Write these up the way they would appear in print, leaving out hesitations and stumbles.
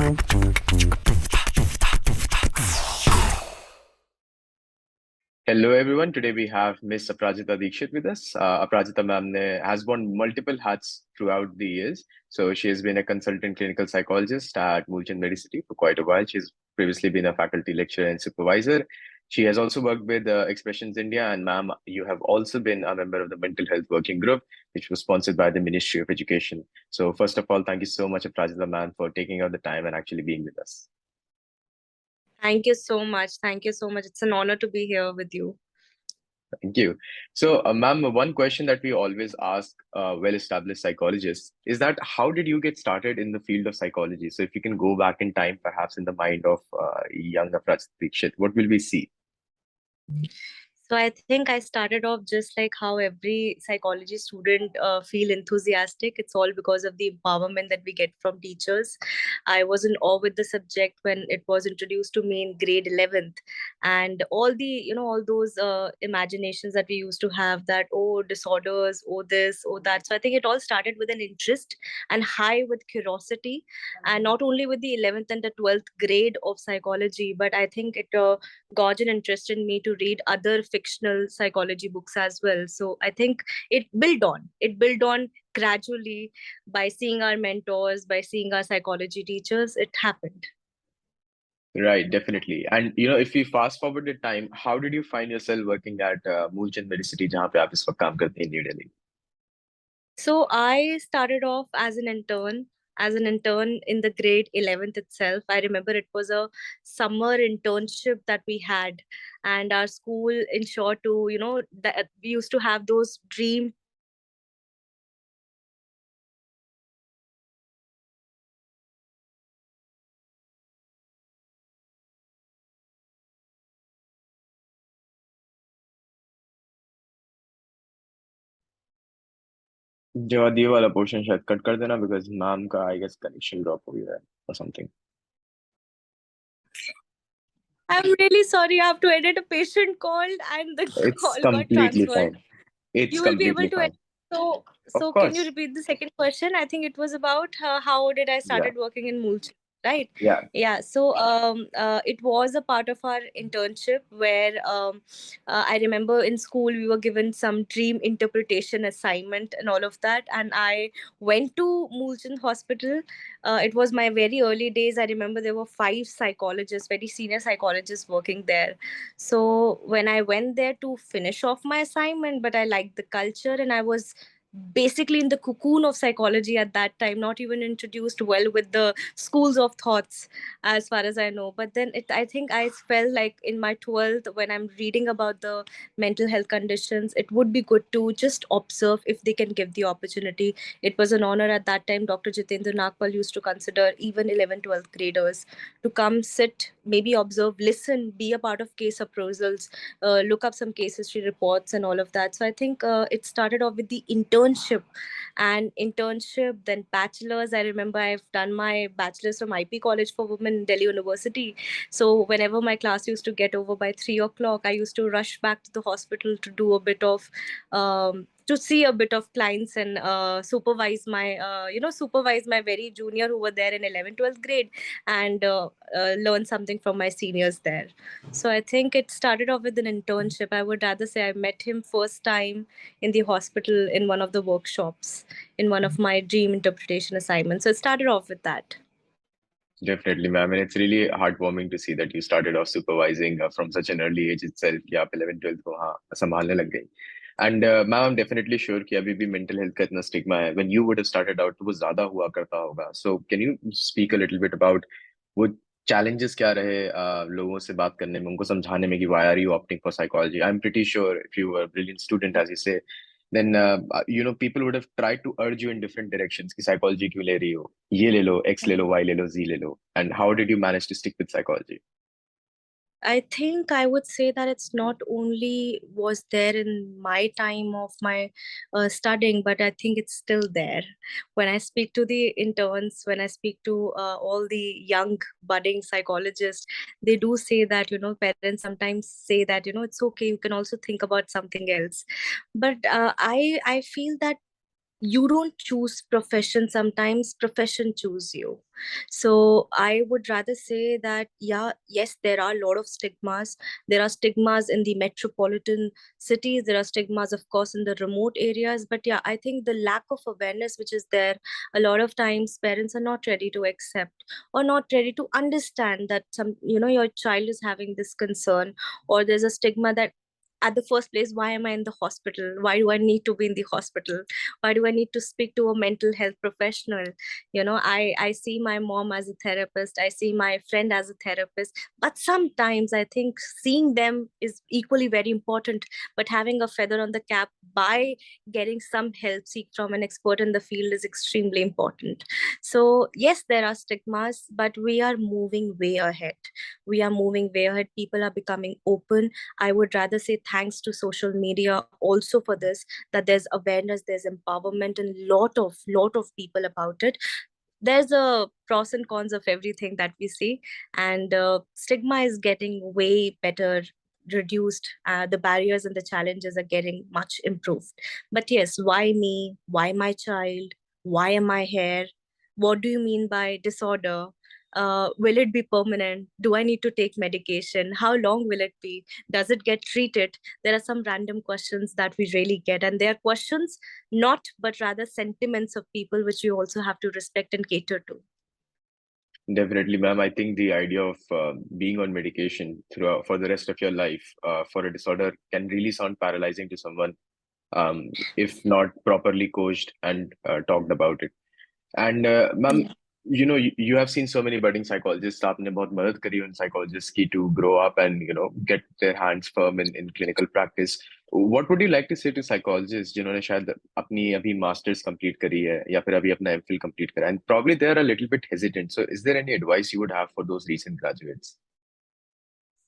Hello, everyone. Today we have Miss Aprajita Dixit with us. Aprajita ma'am has worn multiple hats throughout the years. So she has been a consultant clinical psychologist at Moolchand Medicity for quite a while. She's previously been a faculty lecturer and supervisor. She has also worked with Expressions India, and ma'am, you have also been a member of the mental health working group, which was sponsored by the Ministry of Education. So first of all, thank you so much, Aprajita ma'am, for taking out the time and actually being with us. Thank you so much. Thank you so much. It's an honor to be here with you. Thank you. So, ma'am, one question that we always ask well-established psychologists is that how did you get started in the field of psychology? So, if you can go back in time, perhaps in the mind of young Aprajita Dixit, what will we see? So I think I started off just like how every psychology student feel enthusiastic. It's all because of the empowerment that we get from teachers. I was in awe with the subject when it was introduced to me in grade 11th, and all the all those imaginations that we used to have, that oh disorders, oh this, oh that. So I think it all started with an interest and high with curiosity, and not only with the 11th and the 12th grade of psychology, but I think it got an interest in me to read other fictional psychology books as well. So I think it built on gradually, by seeing our mentors, by seeing our psychology teachers. It happened. Right, definitely. And if we fast forward the time, how did you find yourself working at Moolchand Medicity, जहाँ पे आप इस वक्त काम करते हैं in New Delhi? So I started off as an intern in the grade 11th itself. I remember it was a summer internship that we had, and our school ensured to, that we used to have those dream. जो दिए वाला portion शायद cut कर देना because ma'am का I guess connection drop हो गया है or something. I'm really sorry. I have to edit a patient call and the It's call got completely transferred. fine. It's You will be able completely to edit. fine. So, Of so can you course. repeat the second question? I think it was about how did I Yeah. started working in Moolchand, right? Yeah. Yeah. So, it was a part of our internship where I remember in school we were given some dream interpretation assignment and all of that, and I went to Moolchand Hospital. It was my very early days. I remember there were 5 psychologists, very senior psychologists working there. So when I went there to finish off my assignment, but I liked the culture, and I was basically in the cocoon of psychology at that time, not even introduced well with the schools of thoughts as far as I know. But then I think I felt like in my 12th, when I'm reading about the mental health conditions, it would be good to just observe if they can give the opportunity. It was an honor at that time. Dr. Jitendra Nagpal used to consider even 11th, 12th graders to come sit, maybe observe, listen, be a part of case appraisals, look up some case history reports and all of that. So I think it started off with the internship, then bachelor's. I remember I've done my bachelor's from IP College for Women in Delhi University. So whenever my class used to get over by 3 o'clock, I used to rush back to the hospital to do a bit of to see a bit of clients and supervise my very junior who were there in 11th, 12th grade, and learn something from my seniors there. So I think it started off with an internship. I would rather say I met him first time in the hospital in one of the workshops in one of my dream interpretation assignments. So it started off with that. Definitely, ma'am. And it's really heartwarming to see that you started off supervising from such an early age itself कि आप 11 12 को हाँ संभालने लग गई. And ma'am, I'm definitely sure कि अभी भी mental health का इतना stigma है. When you would have started out, तो वो ज़्यादा हुआ करता होगा. So can you speak a little bit about वो challenges क्या रहे लोगों से बात करने में, उनको समझाने में कि why are you opting for psychology? I'm pretty sure if you were a brilliant student, as you say, then people would have tried to urge you in different directions कि psychology क्यों ले रही हो, ये ले लो, X ले लो, Y ले लो, Z ले लो. And how did you manage to stick with psychology? I think I would say that it's not only was there in my time of my studying, but I think it's still there. When I speak to the interns, when I speak to all the young budding psychologists, they do say that, parents sometimes say that, it's okay, you can also think about something else. But I feel that you don't choose profession, sometimes profession choose you. So I would rather say that, yeah, yes, there are a lot of stigmas. There are stigmas in the metropolitan cities, there are stigmas of course in the remote areas, but yeah, I think the lack of awareness which is there, a lot of times parents are not ready to accept or not ready to understand that some, your child is having this concern, or there's a stigma that at the first place, why am I in the hospital? Why do I need to be in the hospital? Why do I need to speak to a mental health professional? I see my mom as a therapist, I see my friend as a therapist, but sometimes I think seeing them is equally very important, but having a feather on the cap by getting some help seek from an expert in the field is extremely important. So yes, there are stigmas, but we are moving way ahead. We are moving way ahead. People are becoming open. I would rather say thanks to social media also for this, that there's awareness, there's empowerment, and lot of people about it. There's a pros and cons of everything that we see, and stigma is getting way better reduced. The barriers and the challenges are getting much improved. But yes, why me? Why my child? Why am I here? What do you mean by disorder? Will it be permanent? Do I need to take medication? How long will it be? Does it get treated? There are some random questions that we really get, and they are questions not, but rather sentiments of people, which we also have to respect and cater to. Definitely, ma'am. I think the idea of being on medication throughout for the rest of your life for a disorder can really sound paralyzing to someone if not properly coached and talked about it. And ma'am, Yeah. you have seen so many budding psychologists. आपने बहुत मदद करी उन psychologists की to grow up and get their hands firm in clinical practice. What would you like to say to psychologists जिन्होंने शायद अपनी अभी masters complete करी है या फिर अभी अपना M.Phil complete करा है, and probably they are a little bit hesitant. So is there any advice you would have for those recent graduates?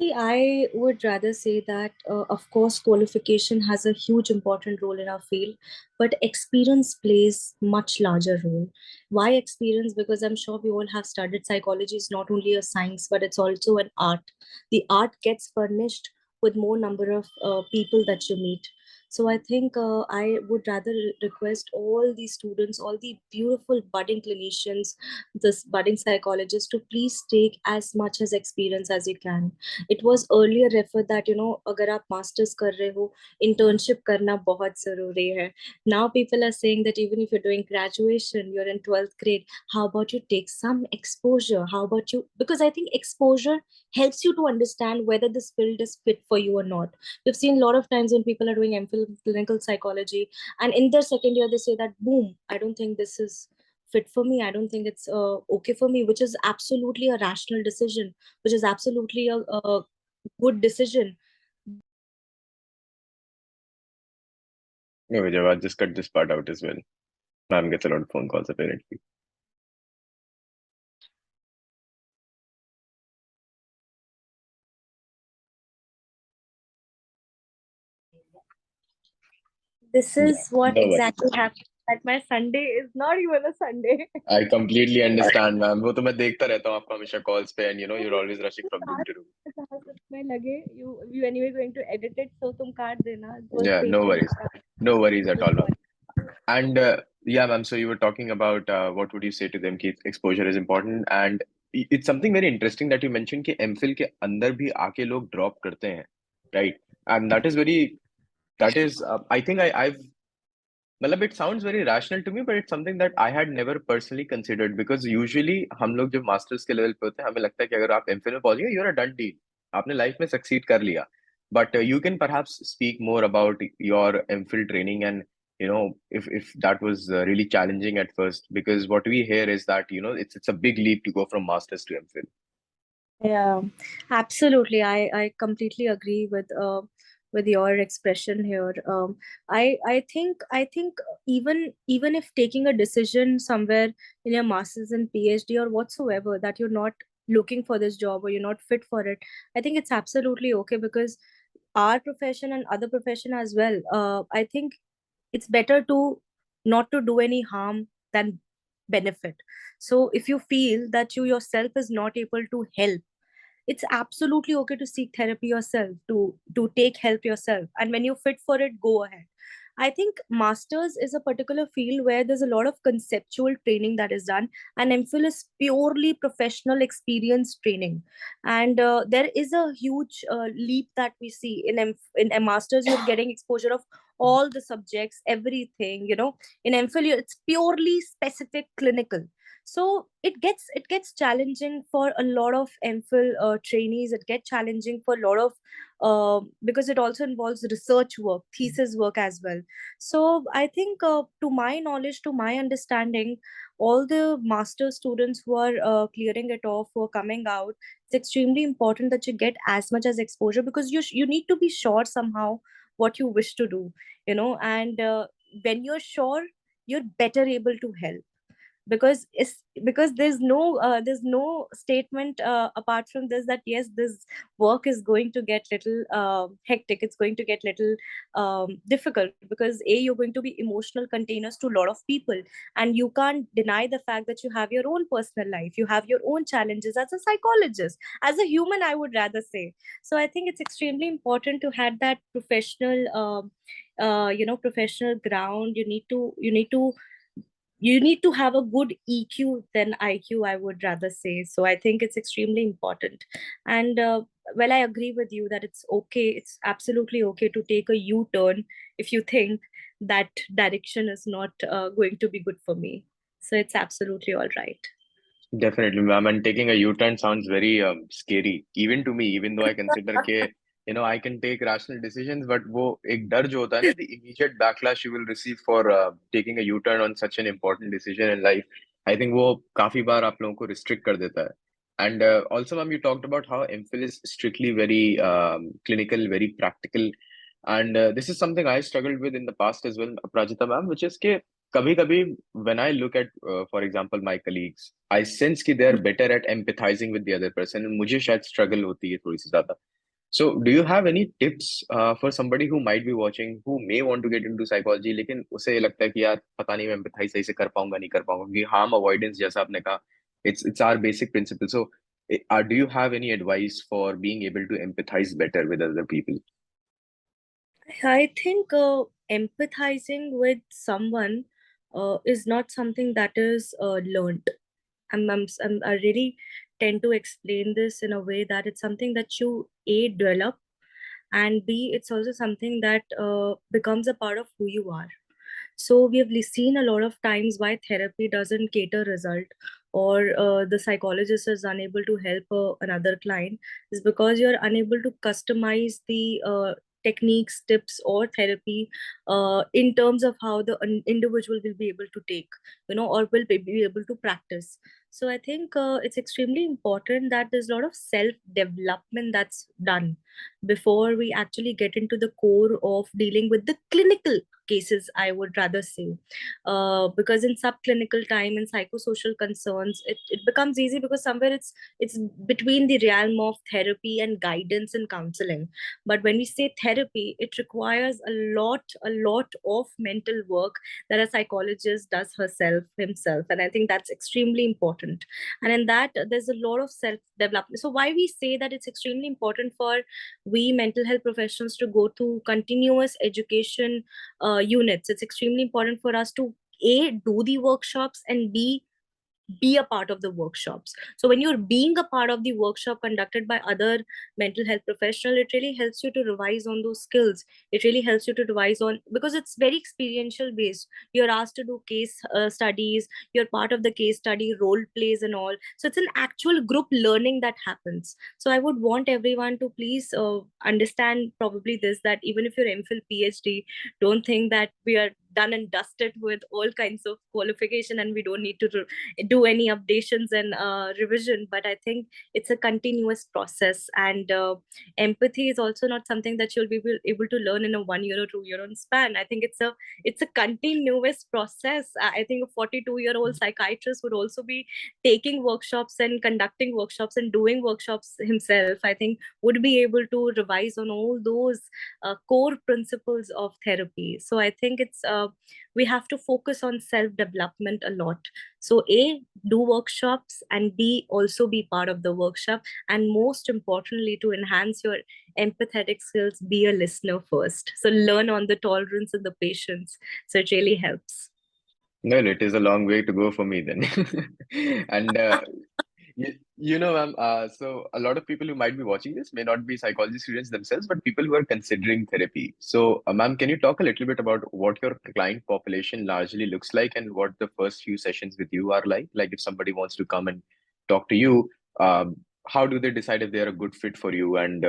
See, I would rather say that, of course, qualification has a huge important role in our field, but experience plays much larger role. Why experience? Because I'm sure we all have studied psychology is not only a science, but it's also an art. The art gets furnished with more number of people that you meet. So I think I would rather request all the students, all the beautiful budding clinicians, this budding psychologists to please take as much as experience as you can. It was earlier referred that, अगर आप masters कर रहे हो, internship करना बहुत जरूरी है. Now people are saying that even if you're doing graduation, you're in 12th grade, how about you take some exposure? How about you, because I think exposure helps you to understand whether this field is fit for you or not. We've seen a lot of times when people are doing M.Phil clinical psychology, and in their second year they say that, boom, I don't think this is fit for me, I don't think it's okay for me, which is absolutely a rational decision, which is absolutely a good decision. No, Vijay, I'll just cut this part out as well. Ma'am gets a lot of phone calls apparently. This Yeah, is what no worries. exactly happened. That my Sunday is not even a Sunday. I completely understand, ma'am. वो तो मैं देखता रहता हूँ आपको हमेशा calls पे, and you're always rushing from room to room. में लगे, you anyway going to edit it, so तुम काट देना. Just Yeah, no patient. worries. No worries at all, ma'am. And yeah, ma'am, so you were talking about what would you say to them कि exposure is important, and it's something very interesting that you mentioned कि M.Phil के अंदर भी आके लोग drop करते हैं, right? And that is I think I've मतलब it sounds very rational to me, but it's something that I had never personally considered because usually हम लोग जब मास्टर्स के लेवल पे होते हैं हमें लगता है कि अगर आप एमफिल में पहुंच गए, you're a done deal, आपने लाइफ में सक्सीड कर लिया. But you can perhaps speak more about your MPhil training and if that was really challenging at first, because what we hear is that it's a big leap to go from masters to MPhil. Yeah, absolutely. I completely agree with your expression here. I think even if taking a decision somewhere in your masters and PhD or whatsoever that you're not looking for this job or you're not fit for it, I think it's absolutely okay, because our profession and other profession as well. I think it's better to not to do any harm than benefit. So if you feel that you yourself is not able to help, it's absolutely okay to seek therapy yourself, to take help yourself, and when you're fit for it, go ahead. I think masters is a particular field where there's a lot of conceptual training that is done, and M.Phil is purely professional experience training. And there is a huge leap that we see in a masters. You're getting exposure of all the subjects, everything. In M.Phil, it's purely specific clinical. So it gets challenging for a lot of M.Phil trainees. It gets challenging for a lot of because it also involves research work, thesis work as well. So I think, to my knowledge, to my understanding, all the master students who are clearing it off, who are coming out, it's extremely important that you get as much as exposure, because you need to be sure somehow what you wish to do, and when you're sure, you're better able to help, because there's no statement apart from this, that yes, this work is going to get little hectic, it's going to get little difficult, because you're going to be emotional containers to a lot of people, and you can't deny the fact that you have your own personal life, you have your own challenges as a psychologist, as a human, I would rather say. So I think it's extremely important to have that professional professional ground. You need to have a good EQ than IQ, I would rather say. So I think it's extremely important. And well, I agree with you that it's okay. It's absolutely okay to take a U-turn if you think that direction is not going to be good for me. So it's absolutely all right. Definitely, ma'am. And taking a U-turn sounds very scary, even to me, even though I consider के I can take rational decisions, but वो एक डर जो होता है ना, the immediate backlash you will receive for taking a U-turn on such an important decision in life, I think वो काफी बार आप लोगों को restrict कर देता है. And also, ma'am, you talked about how M.Phil is strictly very clinical, very practical, and this is something I struggled with in the past as well, Prajita ma'am, which is कि कभी कभी when I look at for example my colleagues, I sense कि they are better at empathizing with the other person, and मुझे शायद struggle होती है थोड़ी सी ज्यादा. So do you have any tips for somebody who might be watching, who may want to get into psychology, लेकिन उसे ये लगता है कि यार पता नहीं मैं empathize सही से कर पाऊंगा नहीं कर पाऊंगा, क्योंकि harm avoidance जैसा आपने कहा, it's our basic principle. So do you have any advice for being able to empathize better with other people? I think empathizing with someone is not something that is learned. I really tend to explain this in a way that it's something that you develop, and B, it's also something that becomes a part of who you are. So we have seen a lot of times why therapy doesn't cater result, or the psychologist is unable to help another client, is because you're unable to customize the techniques, tips, or therapy in terms of how the individual will be able to take, or will be able to practice. So I think it's extremely important that there's a lot of self development that's done before we actually get into the core of dealing with the clinical cases, I would rather say. Because in subclinical time and psychosocial concerns, it becomes easy, because somewhere it's between the realm of therapy and guidance and counseling. But when we say therapy, it requires a lot of mental work that a psychologist does himself, and I think that's extremely important. And in that, there's a lot of self development. So why we say that it's extremely important for we mental health professionals to go to continuous education units. It's extremely important for us to do the workshops, and be a part of the workshops. So when you're being a part of the workshop conducted by other mental health professional, it really helps you to revise on those skills. It really helps you to revise on, because it's very experiential based. You're asked to do case studies, you're part of the case study, role plays and all. So it's an actual group learning that happens. So I would want everyone to please understand probably this, that even if you're MPhil PhD, don't think that we are done and dusted with all kinds of qualification and we don't need to do any updations and revision. But I think it's a continuous process, and empathy is also not something that you'll be able to learn in a 1 year or 2 year on span. I think it's a continuous process. I think a 42-year-old psychiatrist would also be taking workshops and conducting workshops and doing workshops himself. I think would be able to revise on all those core principles of therapy. So I think it's we have to focus on self development a lot. So A, do workshops, and B, also be part of the workshop. And most importantly, to enhance your empathetic skills, be a listener first. So learn on the tolerance and the patience. So it really helps. Well, it is a long way to go for me then. And ma'am, so a lot of people who might be watching this may not be psychology students themselves, but people who are considering therapy. So, ma'am, can you talk a little bit about what your client population largely looks like and what the first few sessions with you are like? Like, if somebody wants to come and talk to you, how do they decide if they are a good fit for you? And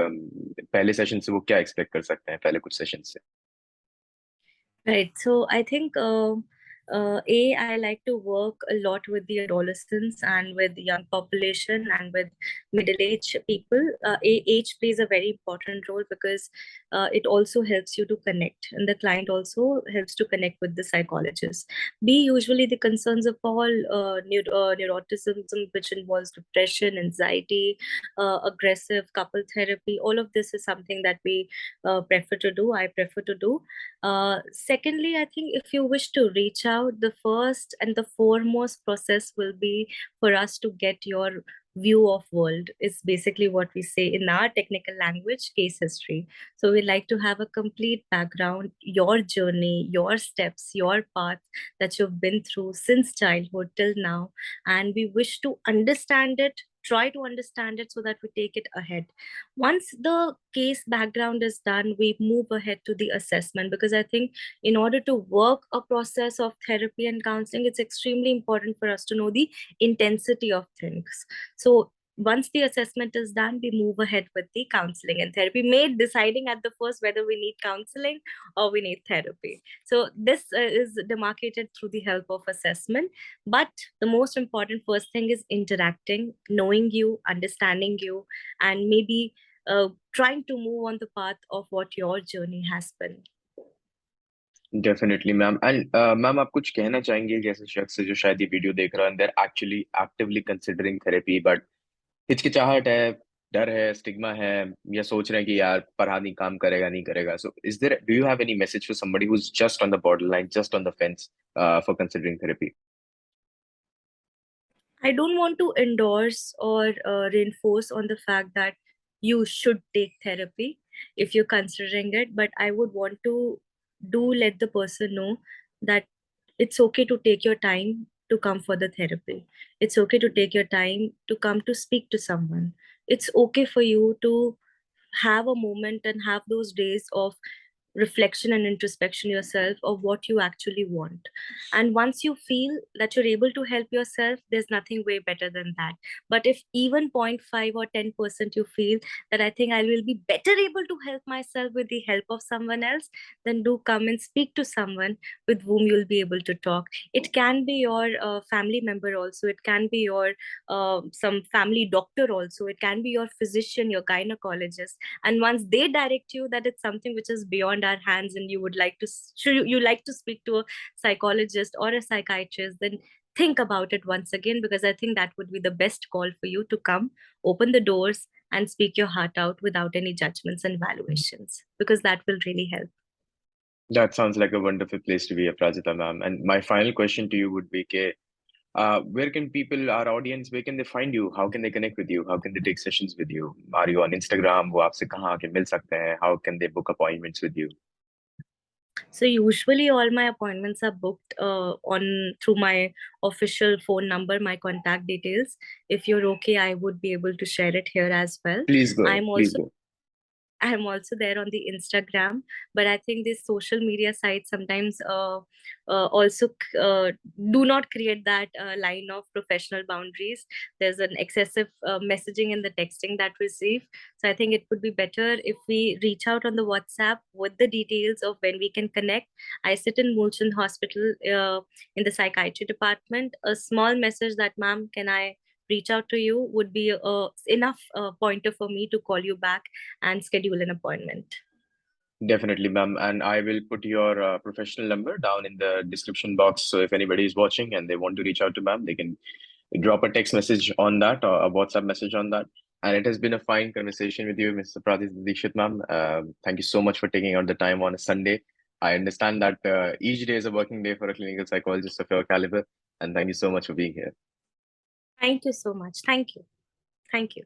पहले session से वो क्या expect कर सकते हैं पहले कुछ sessions से? Right. So I think I like to work a lot with the adolescents and with the young population and with middle-aged people. Age plays a very important role because it also helps you to connect, and the client also helps to connect with the psychologist. B, usually the concerns of all neuroticism, which involves depression, anxiety, aggressive couple therapy. All of this is something that we prefer to do. I prefer to do. Secondly, I think if you wish to reach out, the first and the foremost process will be for us to get your view of world, is basically what we say in our technical language, case history. So we like to have a complete background, your journey, your steps, your path that you've been through since childhood till now, and we wish to understand it, try to understand it so that we take it ahead. Once the case background is done, we move ahead to the assessment, because I think in order to work a process of therapy and counseling, it's extremely important for us to know the intensity of things. So once the assessment is done, we move ahead with the counseling and therapy, made deciding at the first whether we need counseling or we need therapy. So this is demarcated through the help of assessment. But the most important first thing is interacting, knowing you, understanding you, and maybe trying to move on the path of what your journey has been. Definitely ma'am and ma'am आप कुछ कहना चाहेंगे जैसे शख्स जो शायद ये video देख रहा है and there actually actively considering therapy but हिचकिचाहट है, डर है, स्टिग्मा है, या सोच रहे हैं कि यार पढ़ा नहीं काम करेगा नहीं करेगा, so is there do you have any message for somebody who is just on the border line, just on the fence for considering therapy? I don't want to endorse or reinforce on the fact that you should take therapy if you're considering it, but I would want to do let the person know that it's okay to take your time to come for the therapy. It's okay to take your time to come to speak to someone. It's okay for you to have a moment and have those days of reflection and introspection yourself of what you actually want. And once you feel that you're able to help yourself, there's nothing way better than that. But if even 0.5 or 10% you feel that I think I will be better able to help myself with the help of someone else, then do come and speak to someone with whom you'll be able to talk. It can be your family member also, it can be your some family doctor also, it can be your physician, your gynecologist. And once they direct you that it's something which is beyond our hands and you would like to you like to speak to a psychologist or a psychiatrist, then think about it once again, because I think that would be the best call for you to come, open the doors, and speak your heart out without any judgments and valuations, because that will really help. That sounds like a wonderful place to be, Aprajita ma'am. And my final question to you would be where can people, our audience, where can they find you? How can they connect with you? How can they take sessions with you? Are you on Instagram? वो आपसे कहाँ आके मिल सकते हैं? How can they book appointments with you? So usually all my appointments are booked on through my official phone number, my contact details. If you're okay, I would be able to share it here as well. Please go. I'm Please also go. I'm also there on the Instagram, but I think these social media sites sometimes also do not create that line of professional boundaries. There's an excessive messaging in the texting that we receive. So I think it would be better if we reach out on the WhatsApp with the details of when we can connect. I sit in Moolchand Hospital in the psychiatry department. A small message that, ma'am, can I reach out to you, would be enough pointer for me to call you back and schedule an appointment. Definitely, ma'am. And I will put your professional number down in the description box. So if anybody is watching and they want to reach out to ma'am, they can drop a text message on that or a WhatsApp message on that. And it has been a fine conversation with you, Mr. Aprajita Dixit, ma'am. Thank you so much for taking out the time on a Sunday I understand that each day is a working day for a clinical psychologist of your caliber. And thank you so much for being here. Thank you so much. Thank you. Thank you.